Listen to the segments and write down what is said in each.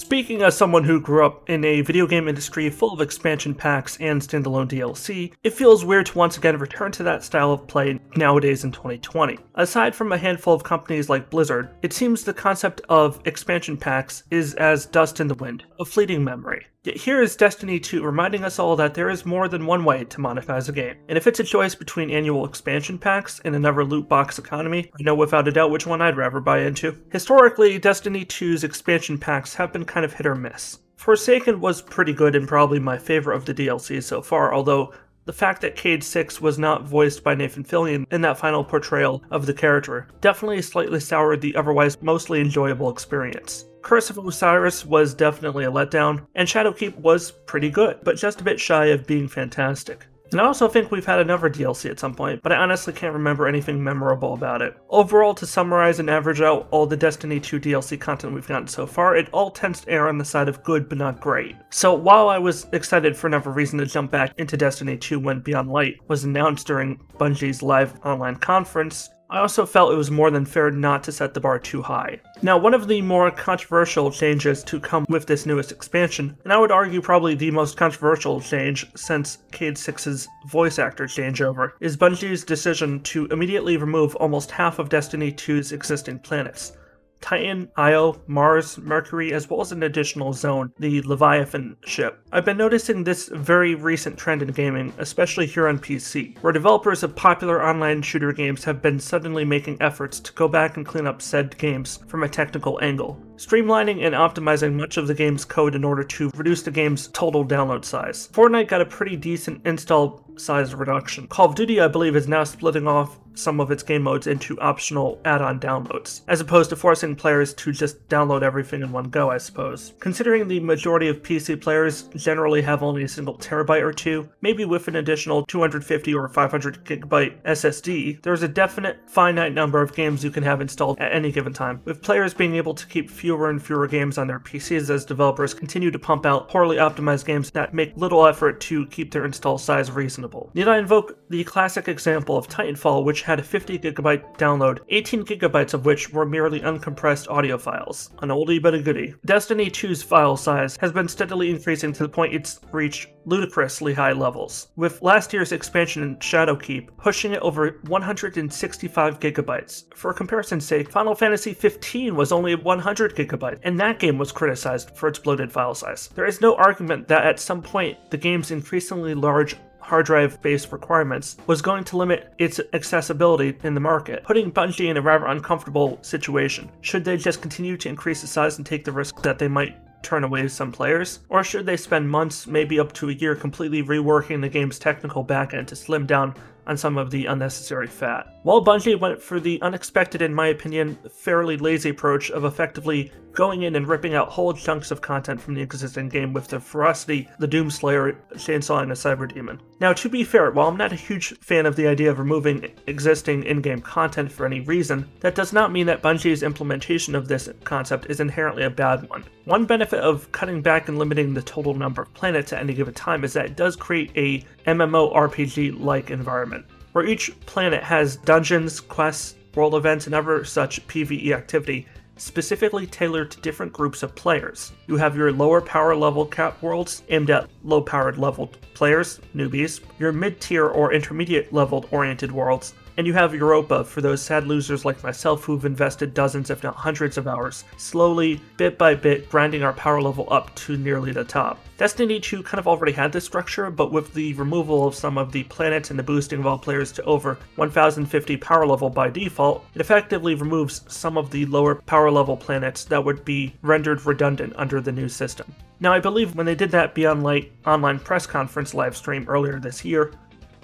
Speaking as someone who grew up in a video game industry full of expansion packs and standalone DLC, it feels weird to once again return to that style of play nowadays in 2020. Aside from a handful of companies like Blizzard, it seems the concept of expansion packs is as dust in the wind, a fleeting memory. Yet here is Destiny 2 reminding us all that there is more than one way to monetize a game. And if it's a choice between annual expansion packs and another loot box economy, I know without a doubt which one I'd rather buy into. Historically, Destiny 2's expansion packs have been kind of hit or miss. Forsaken was pretty good and probably my favorite of the DLCs so far, although the fact that Cayde 6 was not voiced by Nathan Fillion in that final portrayal of the character definitely slightly soured the otherwise mostly enjoyable experience. Curse of Osiris was definitely a letdown, and Shadowkeep was pretty good, but just a bit shy of being fantastic. And I also think we've had another DLC at some point, but I honestly can't remember anything memorable about it. Overall, to summarize and average out all the Destiny 2 DLC content we've gotten so far, it all tends to err on the side of good but not great. So while I was excited for another reason to jump back into Destiny 2 when Beyond Light was announced during Bungie's live online conference, I also felt it was more than fair not to set the bar too high. Now, one of the more controversial changes to come with this newest expansion, and I would argue probably the most controversial change since Cayde 6's voice actor changeover, is Bungie's decision to immediately remove almost half of Destiny 2's existing planets. Titan, Io, Mars, Mercury, as well as an additional zone, the Leviathan ship. I've been noticing this very recent trend in gaming, especially here on PC, where developers of popular online shooter games have been suddenly making efforts to go back and clean up said games from a technical angle, streamlining and optimizing much of the game's code in order to reduce the game's total download size. Fortnite got a pretty decent install size reduction. Call of Duty, I believe, is now splitting off some of its game modes into optional add-on downloads, as opposed to forcing players to just download everything in one go, I suppose. Considering the majority of PC players generally have only a single terabyte or two, maybe with an additional 250 or 500 gigabyte SSD, there's a definite finite number of games you can have installed at any given time, with players being able to keep fewer and fewer games on their PCs as developers continue to pump out poorly optimized games that make little effort to keep their install size reasonable. Need I invoke the classic example of Titanfall, which had a 50 gigabyte download, 18 gigabytes of which were merely uncompressed audio files. An oldie but a goodie. Destiny 2's file size has been steadily increasing to the point it's reached ludicrously high levels, with last year's expansion in Shadowkeep pushing it over 165 gigabytes. For comparison's sake, Final Fantasy 15 was only 100 gigabytes, and that game was criticized for its bloated file size. There is no argument that at some point the game's increasingly large hard drive-based requirements was going to limit its accessibility in the market, putting Bungie in a rather uncomfortable situation. Should they just continue to increase the size and take the risk that they might turn away some players? Or should they spend months, maybe up to a year, completely reworking the game's technical backend to slim down on some of the unnecessary fat? While Bungie went for the unexpected, in my opinion, fairly lazy approach of effectively going in and ripping out whole chunks of content from the existing game with the ferocity, the Doomslayer chainsawing a Cyberdemon. Now, to be fair, while I'm not a huge fan of the idea of removing existing in-game content for any reason, that does not mean that Bungie's implementation of this concept is inherently a bad one. One benefit of cutting back and limiting the total number of planets at any given time is that it does create a MMORPG-like environment, where each planet has dungeons, quests, world events, and other such PvE activity specifically tailored to different groups of players. You have your lower power level cap worlds aimed at low powered leveled players, newbies, your mid-tier or intermediate leveled oriented worlds, and you have Europa for those sad losers like myself who've invested dozens if not hundreds of hours, slowly, bit by bit, grinding our power level up to nearly the top. Destiny 2 kind of already had this structure, but with the removal of some of the planets and the boosting of all players to over 1050 power level by default, it effectively removes some of the lower power level planets that would be rendered redundant under the new system. Now, I believe when they did that Beyond Light online press conference livestream earlier this year,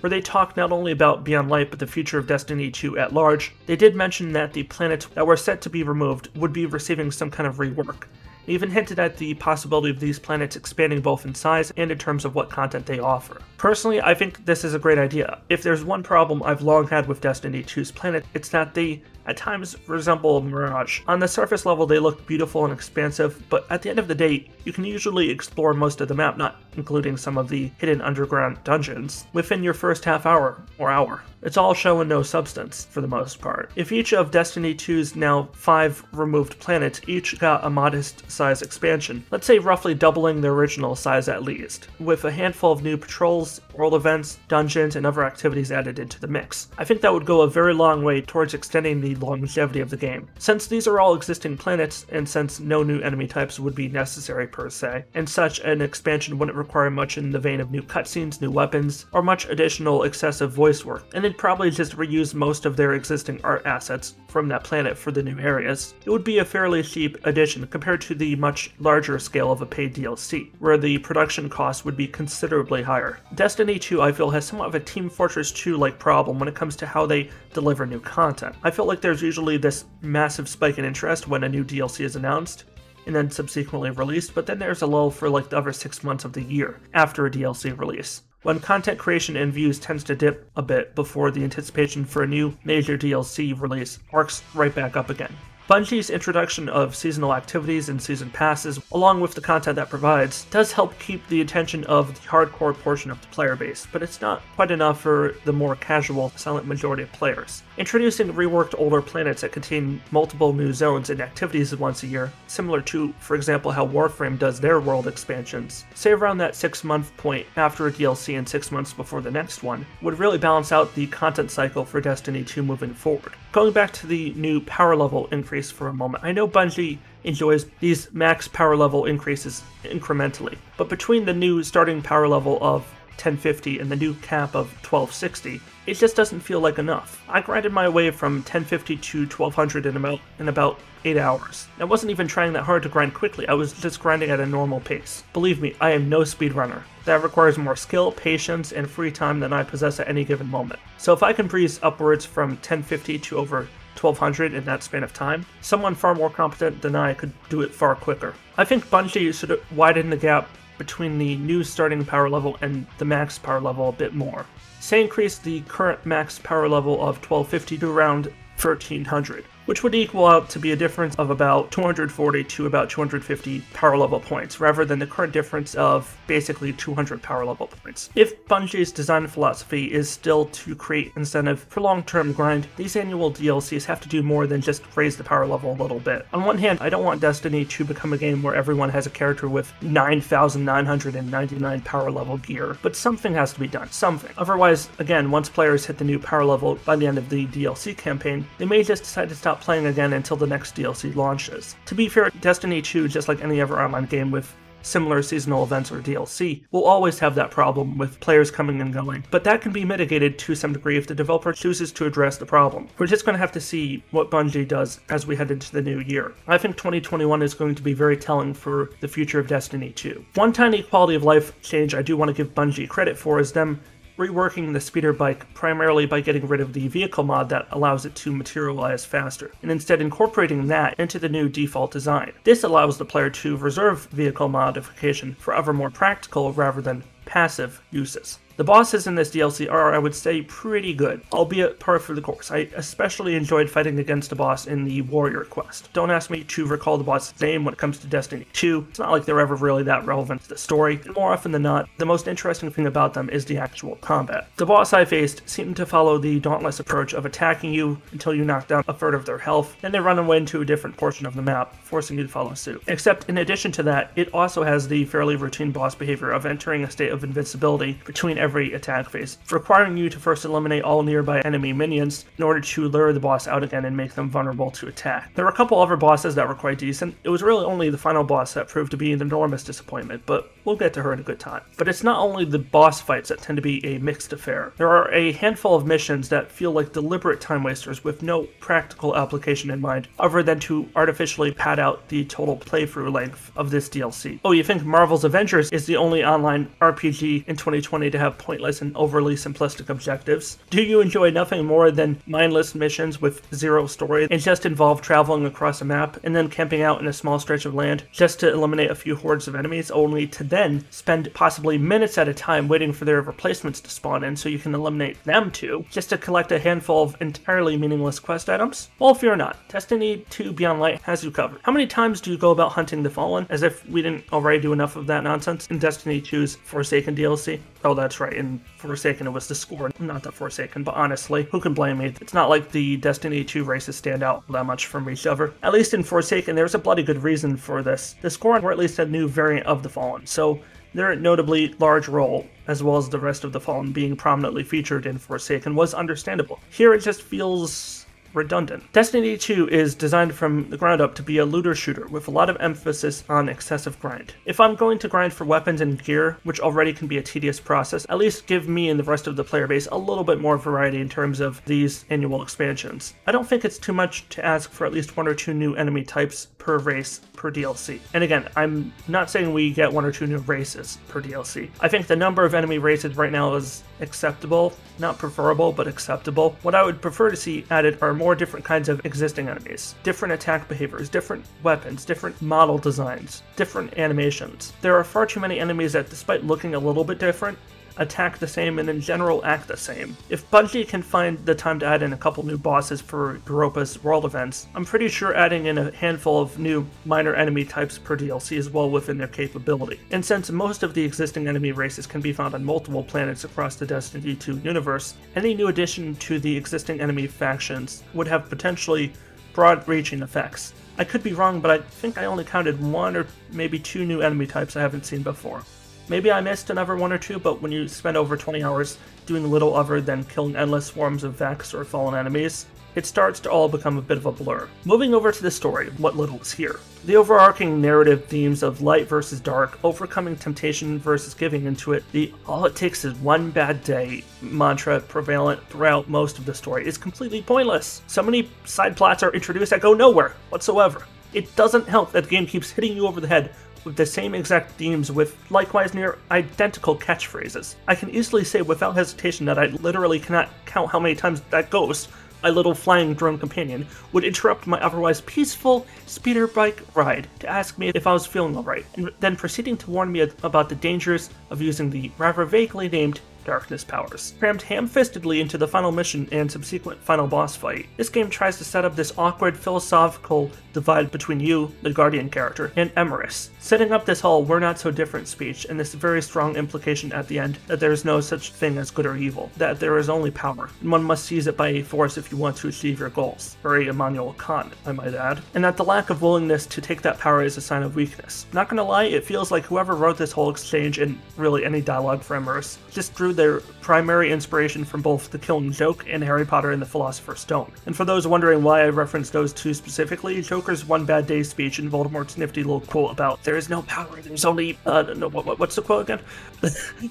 where they talked not only about Beyond Light but the future of Destiny 2 at large, they did mention that the planets that were set to be removed would be receiving some kind of rework. They even hinted at the possibility of these planets expanding both in size and in terms of what content they offer. Personally, I think this is a great idea. If there's one problem I've long had with Destiny 2's planet, it's that they at times resemble a mirage. On the surface level they look beautiful and expansive, but at the end of the day, you can usually explore most of the map, not including some of the hidden underground dungeons, within your first half hour or hour. It's all show and no substance, for the most part. If each of Destiny 2's now 5 removed planets each got a modest size expansion, let's say roughly doubling their original size at least, with a handful of new patrols, world events, dungeons, and other activities added into the mix, I think that would go a very long way towards extending the longevity of the game. Since these are all existing planets, and since no new enemy types would be necessary per se, and such an expansion wouldn't require much in the vein of new cutscenes, new weapons, or much additional excessive voice work, and they'd probably just reuse most of their existing art assets from that planet for the new areas, it would be a fairly cheap addition compared to the much larger scale of a paid DLC, where the production cost would be considerably higher. Destiny 2, I feel, has somewhat of a Team Fortress 2-like problem when it comes to how they deliver new content. I feel like there's usually this massive spike in interest when a new DLC is announced, and then subsequently released, but then there's a lull for like the other 6 months of the year after a DLC release, when content creation and views tends to dip a bit before the anticipation for a new major DLC release arcs right back up again. Bungie's introduction of seasonal activities and season passes, along with the content that provides, does help keep the attention of the hardcore portion of the player base, but it's not quite enough for the more casual, silent majority of players. Introducing reworked older planets that contain multiple new zones and activities once a year, similar to, for example, how Warframe does their world expansions, say around that 6-month point after a DLC and 6 months before the next one, would really balance out the content cycle for Destiny 2 moving forward. Going back to the new power level increase for a moment, I know Bungie enjoys these max power level increases incrementally, but between the new starting power level of 1050 and the new cap of 1260, it just doesn't feel like enough. I grinded my way from 1050 to 1200 in about 8 hours. I wasn't even trying that hard to grind quickly, I was just grinding at a normal pace. Believe me, I am no speedrunner. That requires more skill, patience, and free time than I possess at any given moment. So if I can breeze upwards from 1050 to over 1200 in that span of time, someone far more competent than I could do it far quicker. I think Bungie should widen the gap between the new starting power level and the max power level a bit more. Say increase the current max power level of 1250 to around 1300, which would equal out to be a difference of about 240 to about 250 power level points, rather than the current difference of basically 200 power level points. If Bungie's design philosophy is still to create incentive for long-term grind, these annual DLCs have to do more than just raise the power level a little bit. On one hand, I don't want Destiny to become a game where everyone has a character with 9,999 power level gear, but something has to be done, something. Otherwise, again, once players hit the new power level by the end of the DLC campaign, they may just decide to stop playing again until the next DLC launches. To be fair, Destiny 2, just like any other online game with similar seasonal events or DLC, will always have that problem with players coming and going, but that can be mitigated to some degree if the developer chooses to address the problem. We're just going to have to see what Bungie does as we head into the new year. I think 2021 is going to be very telling for the future of Destiny 2. One tiny quality of life change I do want to give Bungie credit for is them reworking the speeder bike primarily by getting rid of the vehicle mod that allows it to materialize faster, and instead incorporating that into the new default design. This allows the player to reserve vehicle modification for other more practical rather than passive uses. The bosses in this DLC are, I would say, pretty good, albeit par for the course. I especially enjoyed fighting against a boss in the Warrior quest. Don't ask me to recall the boss's name when it comes to Destiny 2. It's not like they're ever really that relevant to the story, and more often than not, the most interesting thing about them is the actual combat. The boss I faced seemed to follow the dauntless approach of attacking you until you knock down a third of their health, then they run away into a different portion of the map, forcing you to follow suit. Except in addition to that, it also has the fairly routine boss behavior of entering a state of invincibility between every attack phase, requiring you to first eliminate all nearby enemy minions in order to lure the boss out again and make them vulnerable to attack. There were a couple other bosses that were quite decent. It was really only the final boss that proved to be an enormous disappointment, but we'll get to her in a good time. But it's not only the boss fights that tend to be a mixed affair. There are a handful of missions that feel like deliberate time wasters with no practical application in mind, other than to artificially pad out the total playthrough length of this DLC. Oh, you think Marvel's Avengers is the only online RPG in 2020 to have have pointless and overly simplistic objectives? Do you enjoy nothing more than mindless missions with zero story and just involve traveling across a map and then camping out in a small stretch of land just to eliminate a few hordes of enemies, only to then spend possibly minutes at a time waiting for their replacements to spawn in so you can eliminate them too, just to collect a handful of entirely meaningless quest items? Well, fear not. Destiny 2 Beyond Light has you covered. How many times do you go about hunting the Fallen, as if we didn't already do enough of that nonsense in Destiny 2's Forsaken DLC? Oh, that's right, in Forsaken it was the Score, not the Forsaken, but honestly, who can blame me? It's not like the Destiny 2 races stand out that much from each other. At least in Forsaken, there's a bloody good reason for this. The Score were at least a new variant of the Fallen, so their notably large role, as well as the rest of the Fallen being prominently featured in Forsaken, was understandable. Here it just feels redundant. Destiny 2 is designed from the ground up to be a looter shooter with a lot of emphasis on excessive grind. If I'm going to grind for weapons and gear, which already can be a tedious process, at least give me and the rest of the player base a little bit more variety in terms of these annual expansions. I don't think it's too much to ask for at least 1 or 2 new enemy types per race per DLC. And again, I'm not saying we get 1 or 2 new races per DLC. I think the number of enemy races right now is acceptable, not preferable, but acceptable. What I would prefer to see added are more different kinds of existing enemies, different attack behaviors, different weapons, different model designs, different animations. There are far too many enemies that, despite looking a little bit different, attack the same and in general act the same. If Bungie can find the time to add in a couple new bosses for Europa's world events, I'm pretty sure adding in a handful of new minor enemy types per DLC is well within their capability. And since most of the existing enemy races can be found on multiple planets across the Destiny 2 universe, any new addition to the existing enemy factions would have potentially broad-reaching effects. I could be wrong, but I think I only counted 1 or maybe 2 new enemy types I haven't seen before. Maybe I missed another 1 or 2, but when you spend over 20 hours doing little other than killing endless swarms of Vex or fallen enemies, it starts to all become a bit of a blur. Moving over to the story, what little is here. The overarching narrative themes of light versus dark, overcoming temptation versus giving into it, the all it takes is one bad day mantra prevalent throughout most of the story is completely pointless. So many side plots are introduced that go nowhere whatsoever. It doesn't help that the game keeps hitting you over the head with the same exact themes with likewise near identical catchphrases. I can easily say without hesitation that I literally cannot count how many times that ghost, my little flying drone companion, would interrupt my otherwise peaceful speeder bike ride to ask me if I was feeling alright, and then proceeding to warn me about the dangers of using the rather vaguely named darkness powers. Crammed ham-fistedly into the final mission and subsequent final boss fight, this game tries to set up this awkward philosophical divide between you, the Guardian character, and Emrys, setting up this whole we're not so different speech and this very strong implication at the end that there is no such thing as good or evil, that there is only power, and one must seize it by force if you want to achieve your goals. Very Immanuel Kant, I might add. And that the lack of willingness to take that power is a sign of weakness. Not gonna lie, it feels like whoever wrote this whole exchange and really any dialogue for Emrys just drew their primary inspiration from both The Killing Joke and Harry Potter and the Philosopher's Stone. And for those wondering why I referenced those two specifically, Joker's one bad day speech and Voldemort's nifty little quote about there is no power, there's only, no, what's the quote again?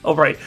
Oh right.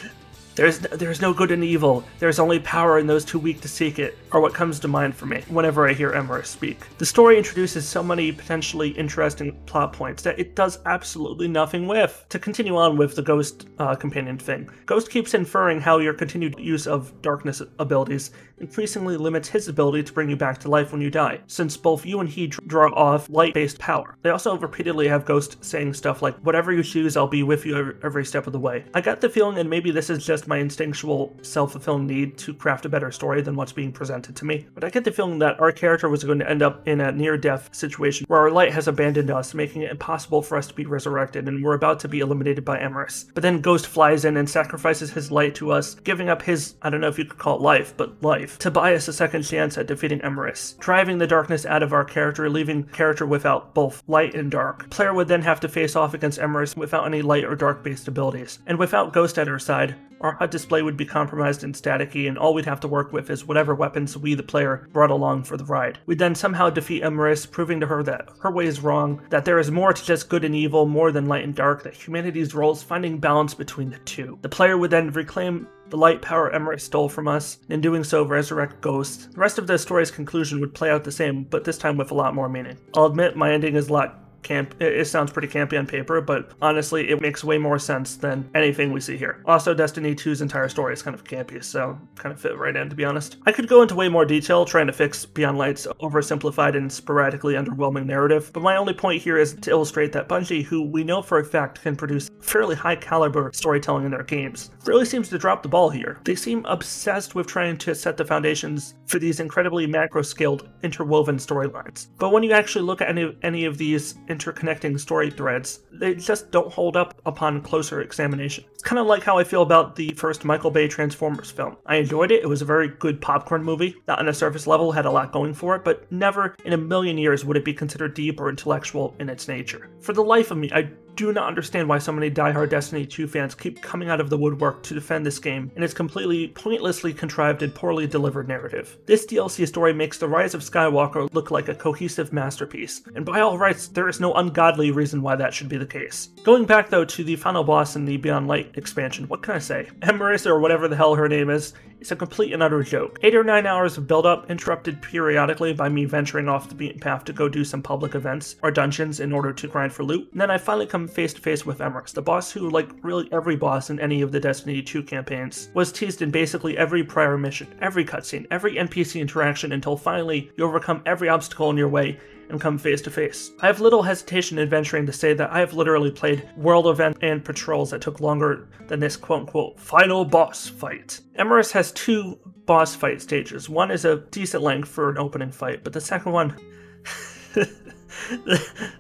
There's no good and evil, there's only power and those too weak to seek it, are what comes to mind for me whenever I hear Emrys speak. The story introduces so many potentially interesting plot points that it does absolutely nothing with. To continue on with the Ghost companion thing, Ghost keeps inferring how your continued use of darkness abilities increasingly limits his ability to bring you back to life when you die, since both you and he draw off light-based power. They also repeatedly have Ghost saying stuff like, whatever you choose, I'll be with you every step of the way. I got the feeling, and maybe this is just my instinctual, self-fulfilling need to craft a better story than what's being presented to me, but I get the feeling that our character was going to end up in a near-death situation where our light has abandoned us, making it impossible for us to be resurrected, and we're about to be eliminated by Emrys. But then Ghost flies in and sacrifices his light to us, giving up his, I don't know if you could call it life, but life, to buy us a second chance at defeating Emrys, driving the darkness out of our character, leaving character without both light and dark. Player would then have to face off against Emrys without any light or dark-based abilities, and without Ghost at our side, our HUD display would be compromised and staticky, and all we'd have to work with is whatever weapons we, the player, brought along for the ride. We'd then somehow defeat Emrys, proving to her that her way is wrong, that there is more to just good and evil, more than light and dark, that humanity's role is finding balance between the two. The player would then reclaim the light power Emrys stole from us, and in doing so resurrect Ghost. The rest of the story's conclusion would play out the same, but this time with a lot more meaning. I'll admit my ending is a lot it sounds pretty campy on paper, but honestly, it makes way more sense than anything we see here. Also, Destiny 2's entire story is kind of campy, so kind of fit right in, to be honest. I could go into way more detail trying to fix Beyond Light's oversimplified and sporadically underwhelming narrative, but my only point here is to illustrate that Bungie, who we know for a fact can produce fairly high caliber storytelling in their games, really seems to drop the ball here. They seem obsessed with trying to set the foundations for these incredibly macro-scaled, interwoven storylines. But when you actually look at any of these interconnecting story threads, they just don't hold up upon closer examination. It's kind of like how I feel about the first Michael Bay Transformers film. I enjoyed it, it was a very good popcorn movie, that on a surface level had a lot going for it, but never in a million years would it be considered deep or intellectual in its nature. For the life of me, I do not understand why so many diehard Destiny 2 fans keep coming out of the woodwork to defend this game and its completely pointlessly contrived and poorly delivered narrative. This DLC story makes The Rise of Skywalker look like a cohesive masterpiece, and by all rights, there is no ungodly reason why that should be the case. Going back though to the final boss in the Beyond Light expansion, what can I say? Emrys, or whatever the hell her name is a complete and utter joke. 8 or 9 hours of build-up, interrupted periodically by me venturing off the beaten path to go do some public events or dungeons in order to grind for loot, and then I finally come face to face with Emrys, the boss who, like really every boss in any of the Destiny 2 campaigns, was teased in basically every prior mission, every cutscene, every NPC interaction until finally you overcome every obstacle in your way and come face to face. I have little hesitation in venturing to say that I have literally played world events and patrols that took longer than this quote-unquote final boss fight. Emrys has 2 boss fight stages. One is a decent length for an opening fight, but the second one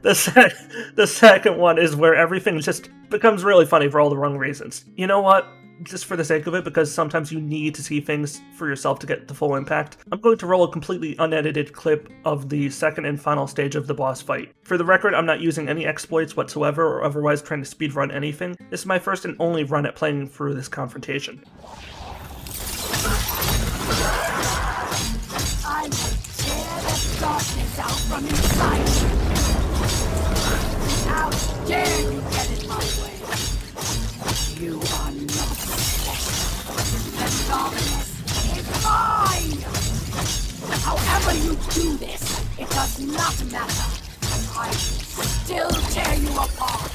the second one is where everything just becomes really funny for all the wrong reasons. You know what? Just for the sake of it, because sometimes you need to see things for yourself to get the full impact, I'm going to roll a completely unedited clip of the second and final stage of the boss fight. For the record, I'm not using any exploits whatsoever or otherwise trying to speedrun anything. This is my first and only run at playing through this confrontation. I will tear the darkness out from inside you. How dare you get in my way? You are not flesh. The darkness is mine! However you do this, it does not matter. I will still tear you apart.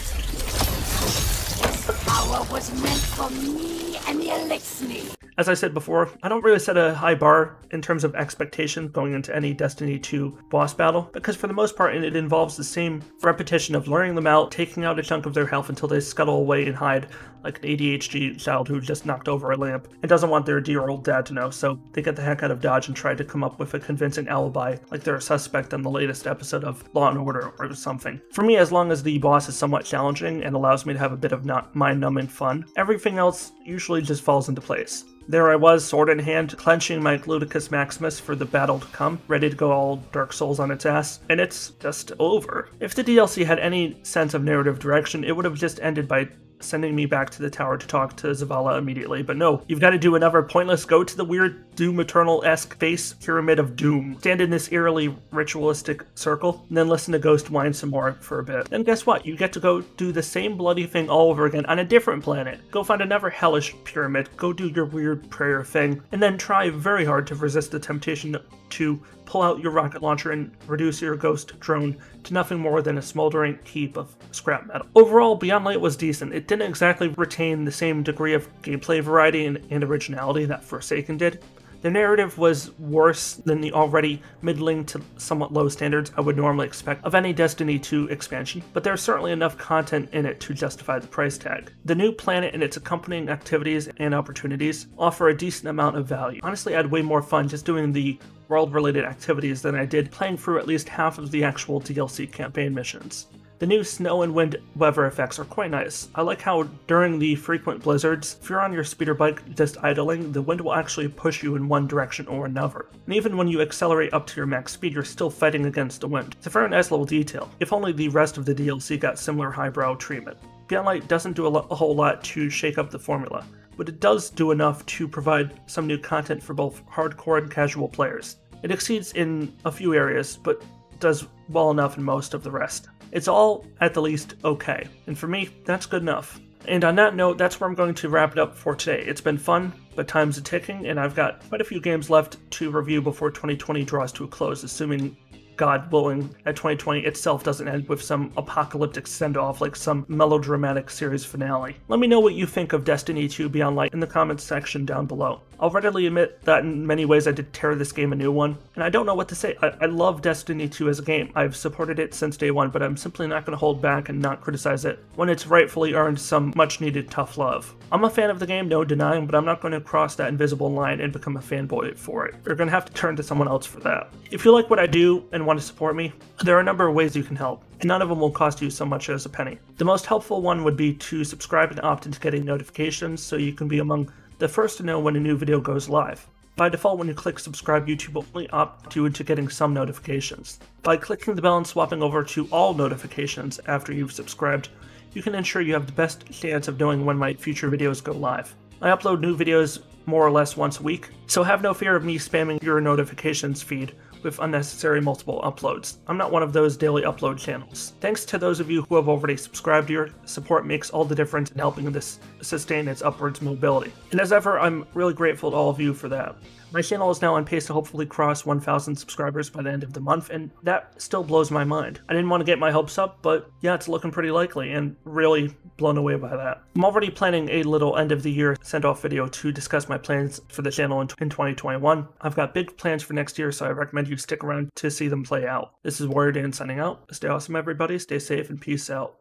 This power was meant for me and the Elixir. As I said before, I don't really set a high bar in terms of expectations going into any Destiny 2 boss battle, because for the most part it involves the same repetition of luring them out, taking out a chunk of their health until they scuttle away and hide like an ADHD child who just knocked over a lamp and doesn't want their dear old dad to know, so they get the heck out of Dodge and try to come up with a convincing alibi like they're a suspect in the latest episode of Law & Order or something. For me, as long as the boss is somewhat challenging and allows me to have a bit of mind-numbing fun, everything else usually just falls into place. There I was, sword in hand, clenching my Ludicus Maximus for the battle to come, ready to go all Dark Souls on its ass, and it's just over. If the DLC had any sense of narrative direction, it would have just ended by sending me back to the tower to talk to Zavala immediately, but no, you've got to do another pointless go to the weird Doom Eternal-esque base pyramid of doom, stand in this eerily ritualistic circle, and then listen to Ghost whine some more for a bit. Then guess what? You get to go do the same bloody thing all over again on a different planet. Go find another hellish pyramid, go do your weird prayer thing, and then try very hard to resist the temptation to pull out your rocket launcher and reduce your ghost drone to nothing more than a smoldering heap of scrap metal. Overall, Beyond Light was decent. It didn't exactly retain the same degree of gameplay variety and originality that Forsaken did. The narrative was worse than the already middling to somewhat low standards I would normally expect of any Destiny 2 expansion, but there's certainly enough content in it to justify the price tag. The new planet and its accompanying activities and opportunities offer a decent amount of value. Honestly, I had way more fun just doing the world-related activities than I did playing through at least half of the actual DLC campaign missions. The new snow and wind weather effects are quite nice. I like how during the frequent blizzards, if you're on your speeder bike just idling, the wind will actually push you in one direction or another. And even when you accelerate up to your max speed, you're still fighting against the wind. It's a very nice little detail, if only the rest of the DLC got similar highbrow treatment. Beyond Light doesn't do a whole lot to shake up the formula, but it does do enough to provide some new content for both hardcore and casual players. It exceeds in a few areas, but does well enough in most of the rest. It's all, at the least, okay. And for me, that's good enough. And on that note, that's where I'm going to wrap it up for today. It's been fun, but time's a ticking, and I've got quite a few games left to review before 2020 draws to a close, assuming God willing, that 2020 itself doesn't end with some apocalyptic send-off like some melodramatic series finale. Let me know what you think of Destiny 2 Beyond Light in the comments section down below. I'll readily admit that in many ways I did tear this game a new one, and I don't know what to say. I love Destiny 2 as a game. I've supported it since day one, but I'm simply not going to hold back and not criticize it when it's rightfully earned some much-needed tough love. I'm a fan of the game, no denying, but I'm not going to cross that invisible line and become a fanboy for it. You're going to have to turn to someone else for that. If you like what I do and want to support me, there are a number of ways you can help, and none of them will cost you so much as a penny. The most helpful one would be to subscribe and opt into getting notifications so you can be among the first to know when a new video goes live. By default, when you click subscribe, YouTube will only opt you into getting some notifications. By clicking the bell and swapping over to all notifications after you've subscribed, you can ensure you have the best chance of knowing when my future videos go live. I upload new videos more or less once a week, so have no fear of me spamming your notifications feed with unnecessary multiple uploads. I'm not one of those daily upload channels. Thanks to those of you who have already subscribed. Your support makes all the difference in helping this sustain its upwards mobility. And as ever, I'm really grateful to all of you for that. My channel is now on pace to hopefully cross 1,000 subscribers by the end of the month, and that still blows my mind. I didn't want to get my hopes up, but yeah, it's looking pretty likely, and really blown away by that. I'm already planning a little end of the year send-off video to discuss my plans for the channel in 2021. I've got big plans for next year, so I recommend you stick around to see them play out. This is WarriorDan signing out. Stay awesome, everybody. Stay safe and peace out.